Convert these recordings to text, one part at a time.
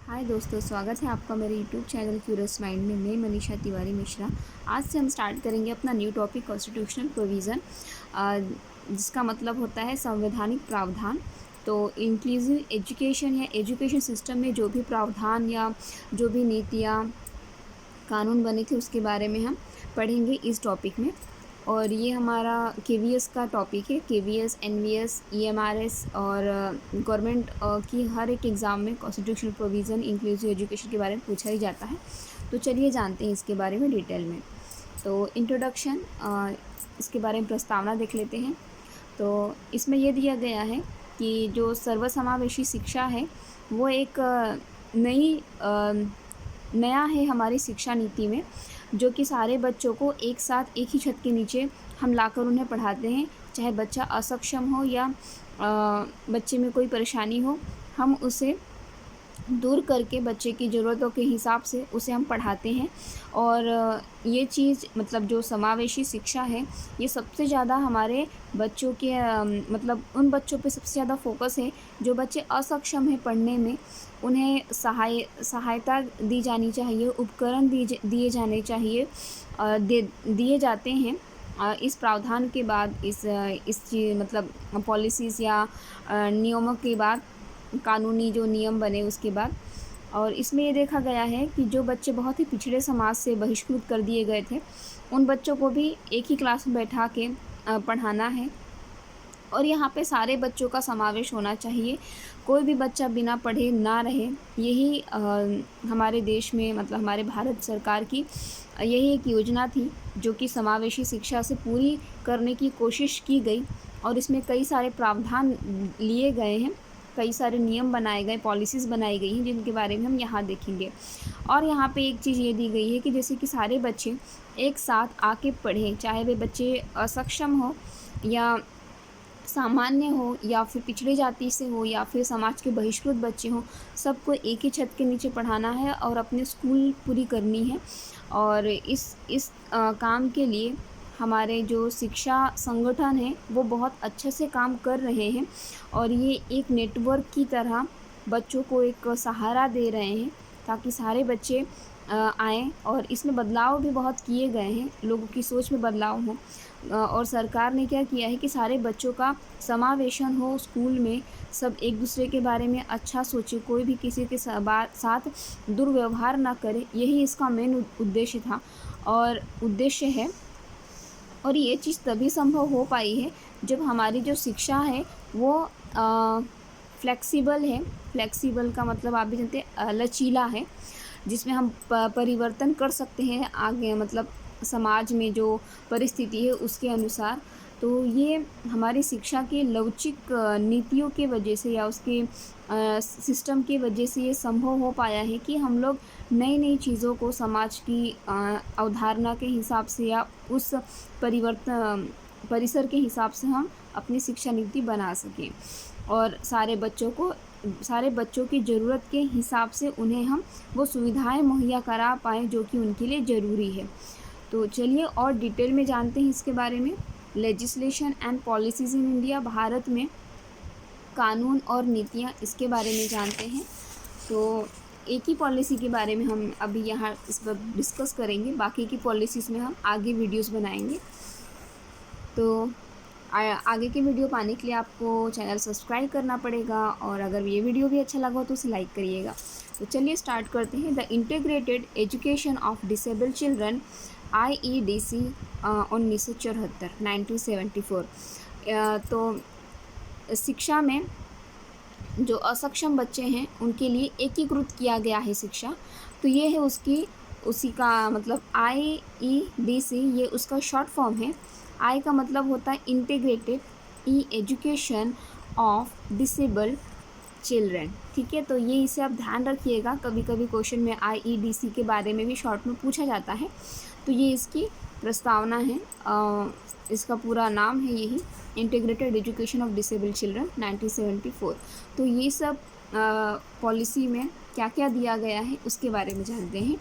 हाय दोस्तों, स्वागत है आपका मेरे यूट्यूब चैनल क्यूरियस माइंड में। मैं मनीषा तिवारी मिश्रा। आज से हम स्टार्ट करेंगे अपना न्यू टॉपिक कॉन्स्टिट्यूशनल प्रोविज़न, जिसका मतलब होता है संवैधानिक प्रावधान। तो इंक्लूसिव एजुकेशन या एजुकेशन सिस्टम में जो भी प्रावधान या जो भी नीतियाँ कानून बने थे उसके बारे में हम पढ़ेंगे इस टॉपिक में। और ये हमारा केवीएस का टॉपिक है। केवीएस, एनवीएस, ईएमआरएस और गवर्नमेंट की हर एक एग्ज़ाम में कॉन्स्टिट्यूशनल प्रोविज़न इंक्लूसिव एजुकेशन के बारे में पूछा ही जाता है। तो चलिए जानते हैं इसके बारे में डिटेल में। तो इंट्रोडक्शन, इसके बारे में प्रस्तावना देख लेते हैं। तो इसमें यह दिया गया है कि जो सर्वसमावेशी शिक्षा है वो एक नया है हमारी शिक्षा नीति में, जो कि सारे बच्चों को एक साथ एक ही छत के नीचे हम लाकर उन्हें पढ़ाते हैं। चाहे बच्चा असक्षम हो या बच्चे में कोई परेशानी हो, हम उसे दूर करके बच्चे की ज़रूरतों के हिसाब से उसे हम पढ़ाते हैं। और ये चीज़ मतलब जो समावेशी शिक्षा है, ये सबसे ज़्यादा हमारे बच्चों के मतलब उन बच्चों पे सबसे ज़्यादा फोकस है जो बच्चे असक्षम हैं पढ़ने में। उन्हें सहायता दी जानी चाहिए, उपकरण दिए जाने चाहिए, दिए जाते हैं। इस प्रावधान के बाद इस चीज़ मतलब पॉलिसीज़ या नियमों के बाद, कानूनी जो नियम बने उसके बाद। और इसमें ये देखा गया है कि जो बच्चे बहुत ही पिछड़े समाज से बहिष्कृत कर दिए गए थे, उन बच्चों को भी एक ही क्लास में बैठा के पढ़ाना है। और यहाँ पे सारे बच्चों का समावेश होना चाहिए, कोई भी बच्चा बिना पढ़े ना रहे। यही हमारे देश में मतलब हमारे भारत सरकार की यही एक योजना थी जो कि समावेशी शिक्षा से पूरी करने की कोशिश की गई। और इसमें कई सारे प्रावधान लिए गए हैं, कई सारे नियम बनाए गए, पॉलिसीज़ बनाई गई हैं जिनके बारे में हम यहाँ देखेंगे। और यहाँ पे एक चीज़ ये दी गई है कि जैसे कि सारे बच्चे एक साथ आके पढ़ें, चाहे वे बच्चे असक्षम हो या सामान्य हो या फिर पिछड़ी जाति से हो या फिर समाज के बहिष्कृत बच्चे हों, सबको एक ही छत के नीचे पढ़ाना है और अपने स्कूल पूरी करनी है। और इस काम के लिए हमारे जो शिक्षा संगठन हैं वो बहुत अच्छे से काम कर रहे हैं। और ये एक नेटवर्क की तरह बच्चों को एक सहारा दे रहे हैं ताकि सारे बच्चे आएँ। और इसमें बदलाव भी बहुत किए गए हैं, लोगों की सोच में बदलाव हो। और सरकार ने क्या किया है कि सारे बच्चों का समावेशन हो स्कूल में, सब एक दूसरे के बारे में अच्छा सोचे, कोई भी किसी के साथ दुर्व्यवहार ना करे। यही इसका मेन उद्देश्य था और उद्देश्य है। और ये चीज़ तभी संभव हो पाई है जब हमारी जो शिक्षा है वो फ्लेक्सिबल है। फ्लेक्सिबल का मतलब आप भी जानते हैं, लचीला है, जिसमें हम परिवर्तन कर सकते हैं आगे मतलब समाज में जो परिस्थिति है उसके अनुसार। तो ये हमारी शिक्षा के लवचिक नीतियों के वजह से या उसके सिस्टम की वजह से ये संभव हो पाया है कि हम लोग नई नई चीज़ों को समाज की अवधारणा के हिसाब से या उस परिसर के हिसाब से हम अपनी शिक्षा नीति बना सकें। और सारे बच्चों की ज़रूरत के हिसाब से उन्हें हम वो सुविधाएं मुहैया करा पाएँ जो कि उनके लिए ज़रूरी है। तो चलिए और डिटेल में जानते हैं इसके बारे में। Legislation and policies in India, Bharat में कानून और नीतियाँ, इसके बारे में जानते हैं। तो एक ही पॉलिसी के बारे में हम अभी यहाँ इस पर डिस्कस करेंगे, बाकी की पॉलिसीज़ में हम आगे वीडियोस बनाएंगे। तो आगे के वीडियो पाने के लिए आपको चैनल सब्सक्राइब करना पड़ेगा और अगर ये वीडियो भी अच्छा लगा तो उसे लाइक करिएगा। तो चलिए स्टार्ट करते हैं। The integrated education of disabled children, IEDC 1974, 1974। तो शिक्षा में जो असक्षम बच्चे हैं उनके लिए एकीकृत किया गया है शिक्षा। तो ये है उसी का मतलब IEDC, ये उसका शॉर्ट फॉर्म है। आई का मतलब होता है integrated education of disabled children, ठीक है। तो ये इसे आप ध्यान रखिएगा, कभी कभी क्वेश्चन में IEDC के बारे में भी शॉर्ट में पूछा जाता है। तो ये इसकी प्रस्तावना है, इसका पूरा नाम है यही, integrated education of disabled children 1974। तो ये सब पॉलिसी में क्या क्या दिया गया है उसके बारे में जानते हैं।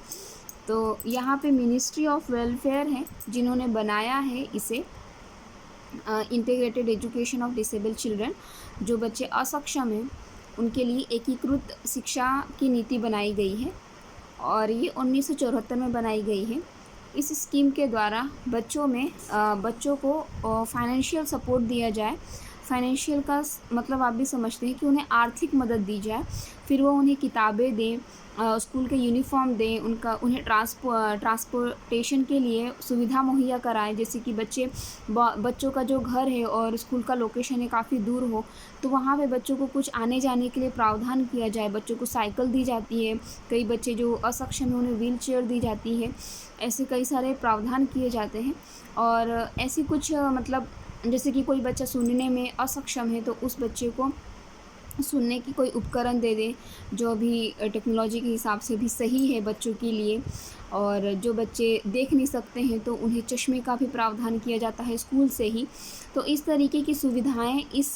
तो यहाँ पे मिनिस्ट्री ऑफ वेलफेयर है जिन्होंने बनाया है इसे, integrated education of disabled children. जो बच्चे असक्षम हैं उनके लिए एकीकृत शिक्षा की नीति बनाई गई है और ये 1974 में बनाई गई है। इस स्कीम के द्वारा बच्चों को फाइनेंशियल सपोर्ट दिया जाए। फाइनेंशियल का मतलब आप भी समझते हैं कि उन्हें आर्थिक मदद दी जाए, फिर वो उन्हें किताबें दें, स्कूल के यूनिफ़ॉर्म दें, उन्हें ट्रांसपोर्टेशन के लिए सुविधा मुहैया कराएं, जैसे कि बच्चों का जो घर है और स्कूल का लोकेशन है काफ़ी दूर हो, तो वहाँ पे बच्चों को कुछ आने जाने के लिए प्रावधान किया जाए। बच्चों को साइकिल दी जाती है, कई बच्चे जो असक्षम हैं उन्हें व्हील चेयर दी जाती है। ऐसे कई सारे प्रावधान किए जाते हैं और ऐसी कुछ मतलब जैसे कि कोई बच्चा सुनने में असक्षम है तो उस बच्चे को सुनने की कोई उपकरण दे दें, जो अभी टेक्नोलॉजी के हिसाब से भी सही है बच्चों के लिए। और जो बच्चे देख नहीं सकते हैं तो उन्हें चश्मे का भी प्रावधान किया जाता है स्कूल से ही। तो इस तरीके की सुविधाएं इस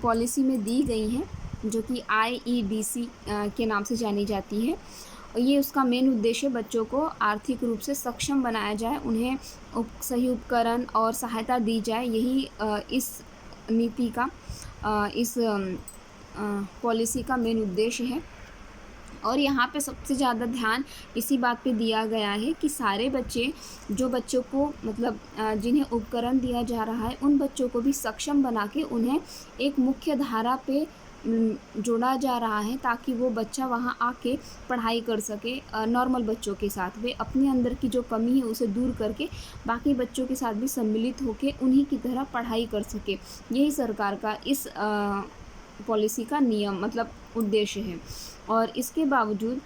पॉलिसी में दी गई हैं, जो कि IEDC के नाम से जानी जाती है। ये उसका मेन उद्देश्य बच्चों को आर्थिक रूप से सक्षम बनाया जाए, उन्हें सही उपकरण और सहायता दी जाए। यही इस नीति का इस पॉलिसी का मेन उद्देश्य है। और यहाँ पे सबसे ज़्यादा ध्यान इसी बात पे दिया गया है कि सारे बच्चे, जो बच्चों को मतलब जिन्हें उपकरण दिया जा रहा है, उन बच्चों को भी सक्षम बना के उन्हें एक मुख्य धारा पे जोड़ा जा रहा है, ताकि वो बच्चा वहाँ आके पढ़ाई कर सके नॉर्मल बच्चों के साथ। वे अपने अंदर की जो कमी है उसे दूर करके बाकी बच्चों के साथ भी सम्मिलित होके उन्हीं की तरह पढ़ाई कर सके। यही सरकार का इस पॉलिसी का नियम मतलब उद्देश्य है। और इसके बावजूद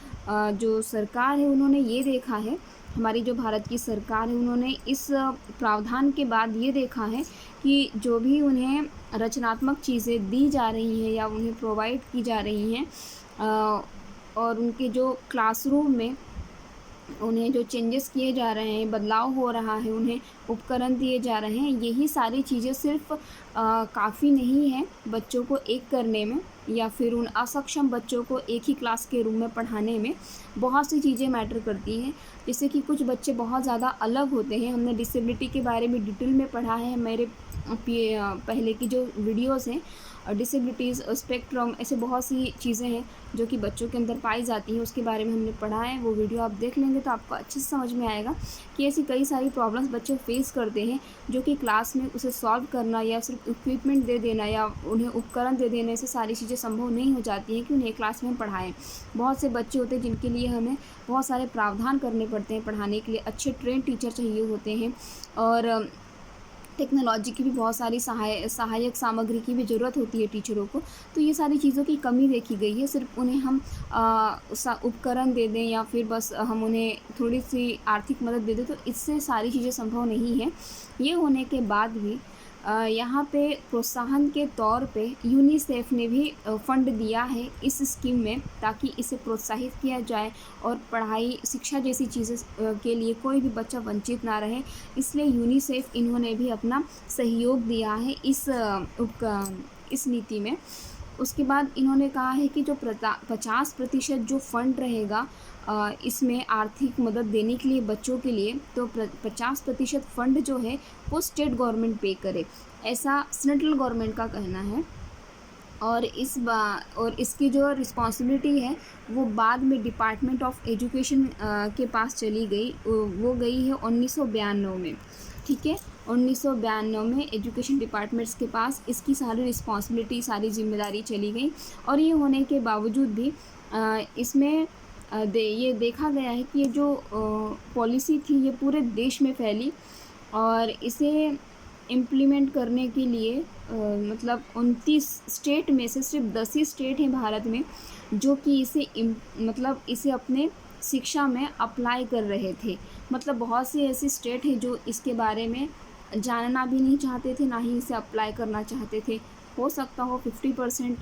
जो सरकार है उन्होंने ये देखा है, हमारी जो भारत की सरकार है, उन्होंने इस प्रावधान के बाद ये देखा है कि जो भी उन्हें रचनात्मक चीज़ें दी जा रही हैं या उन्हें प्रोवाइड की जा रही हैं और उनके जो क्लासरूम में उन्हें जो चेंजेस किए जा रहे हैं, बदलाव हो रहा है, उन्हें उपकरण दिए जा रहे हैं, यही सारी चीज़ें सिर्फ काफ़ी नहीं है बच्चों को एक करने में या फिर उन असक्षम बच्चों को एक ही क्लास के रूम में पढ़ाने में। बहुत सी चीज़ें मैटर करती हैं, जैसे कि कुछ बच्चे बहुत ज़्यादा अलग होते हैं। हमने डिसेबिलिटी के बारे में डिटेल में पढ़ा है, मेरे पहले की जो वीडियोज़ हैं। डिसेबिलिटीज़, स्पेक्ट्रम, ऐसे बहुत सी चीज़ें हैं जो कि बच्चों के अंदर पाई जाती हैं, उसके बारे में हमने पढ़ा है। वो वीडियो आप देख लेंगे तो आपको अच्छे से समझ में आएगा कि ऐसी कई सारी प्रॉब्लम्स बच्चे फेस करते हैं, जो कि क्लास में उसे सॉल्व करना या सिर्फ इक्विपमेंट दे देना या उन्हें उपकरण दे देने से सारी चीज़ें संभव नहीं हो जाती हैं कि उन्हें क्लास में पढ़ाएं। बहुत से बच्चे होते हैं जिनके लिए हमें बहुत सारे प्रावधान करने पड़ते हैं पढ़ाने के लिए। अच्छे ट्रेन टीचर चाहिए होते हैं और टेक्नोलॉजी की भी बहुत सारी सहायक सामग्री की भी ज़रूरत होती है टीचरों को। तो ये सारी चीज़ों की कमी देखी गई है। सिर्फ उन्हें हम उपकरण दे दें या फिर बस हम उन्हें थोड़ी सी आर्थिक मदद दे दें, तो इससे सारी चीज़ें संभव नहीं है। ये होने के बाद भी यहाँ पे प्रोत्साहन के तौर पे यूनिसेफ ने भी फ़ंड दिया है इस स्कीम में, ताकि इसे प्रोत्साहित किया जाए और पढ़ाई, शिक्षा जैसी चीज़ें के लिए कोई भी बच्चा वंचित ना रहे। इसलिए यूनिसेफ इन्होंने भी अपना सहयोग दिया है इस नीति में। उसके बाद इन्होंने कहा है कि जो 50% जो फ़ंड रहेगा इसमें आर्थिक मदद देने के लिए बच्चों के लिए, तो 50% फ़ंड जो है वो स्टेट गवर्नमेंट पे करे, ऐसा सेंट्रल गवर्नमेंट का कहना है। और इसकी जो रिस्पॉन्सिबिलिटी है वो बाद में डिपार्टमेंट ऑफ एजुकेशन के पास चली गई। वो गई है 1992 में, ठीक है। 1992 में एजुकेशन डिपार्टमेंट्स के पास इसकी सारी रिस्पॉन्सिबिलिटी, सारी जिम्मेदारी चली गई। और ये होने के बावजूद भी इसमें ये देखा गया है कि ये जो पॉलिसी थी ये पूरे देश में फैली और इसे इम्प्लीमेंट करने के लिए मतलब 29 स्टेट में से सिर्फ 10 ही स्टेट हैं भारत में जो कि इसे अपने शिक्षा में अप्लाई कर रहे थे। मतलब बहुत से ऐसे स्टेट हैं जो इसके बारे में जानना भी नहीं चाहते थे, ना ही इसे अप्लाई करना चाहते थे। हो सकता हो 50%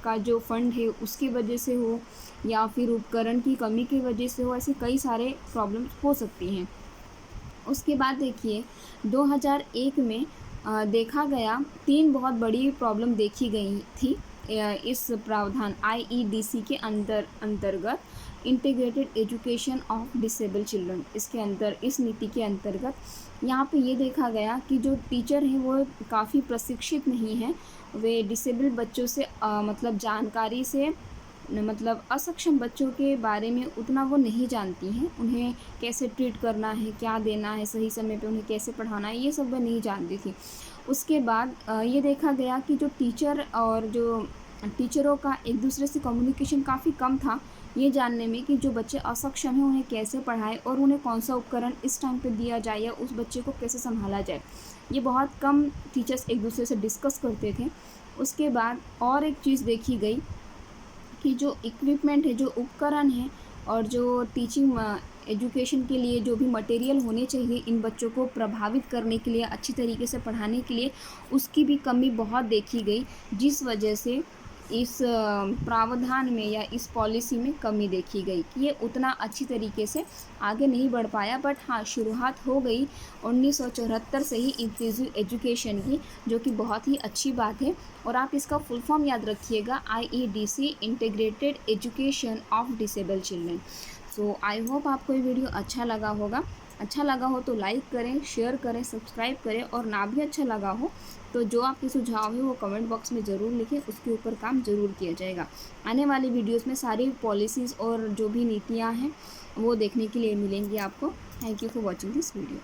का जो फ़ंड है उसकी वजह से हो या फिर उपकरण की कमी की वजह से हो, ऐसे कई सारे प्रॉब्लम्स हो सकती हैं। उसके बाद देखिए 2001 में देखा गया 3 बहुत बड़ी प्रॉब्लम देखी गई थी इस प्रावधान IEDC के अंतर्गत integrated education of disable children, इस नीति के अंतर्गत यहाँ पे ये देखा गया कि जो टीचर हैं वो काफ़ी प्रशिक्षित नहीं हैं, वे डिसेबल बच्चों से मतलब जानकारी से मतलब असक्षम बच्चों के बारे में उतना वो नहीं जानती हैं, उन्हें कैसे ट्रीट करना है, क्या देना है, सही समय पे उन्हें कैसे पढ़ाना है, ये सब वह नहीं जानती थी। उसके बाद ये देखा गया कि जो टीचर और जो टीचरों का एक दूसरे से कम्युनिकेशन काफ़ी कम था ये जानने में कि जो बच्चे असक्षम हैं उन्हें कैसे पढ़ाएं और उन्हें कौन सा उपकरण इस टाइम पे दिया जाए या उस बच्चे को कैसे संभाला जाए, ये बहुत कम टीचर्स एक दूसरे से डिस्कस करते थे। उसके बाद और एक चीज़ देखी गई कि जो इक्विपमेंट है, जो उपकरण है और जो टीचिंग एजुकेशन के लिए जो भी मटेरियल होने चाहिए इन बच्चों को प्रभावित करने के लिए, अच्छी तरीके से पढ़ाने के लिए, उसकी भी कमी बहुत देखी गई, जिस वजह से इस प्रावधान में या इस पॉलिसी में कमी देखी गई कि ये उतना अच्छी तरीके से आगे नहीं बढ़ पाया। बट हाँ, शुरुआत हो गई 1974 से ही इंक्लूसिव एजुकेशन की, जो कि बहुत ही अच्छी बात है। और आप इसका फुल फॉर्म याद रखिएगा, IEDC integrated education of disable children. So I hope आपको ये वीडियो अच्छा लगा होगा। अच्छा लगा हो तो लाइक करें, शेयर करें, सब्सक्राइब करें, और ना भी अच्छा लगा हो तो जो आपके सुझाव है वो कमेंट बॉक्स में ज़रूर लिखें, उसके ऊपर काम ज़रूर किया जाएगा। आने वाली वीडियोस में सारी पॉलिसीज़ और जो भी नीतियाँ हैं वो देखने के लिए मिलेंगी आपको। Thank you for watching this video.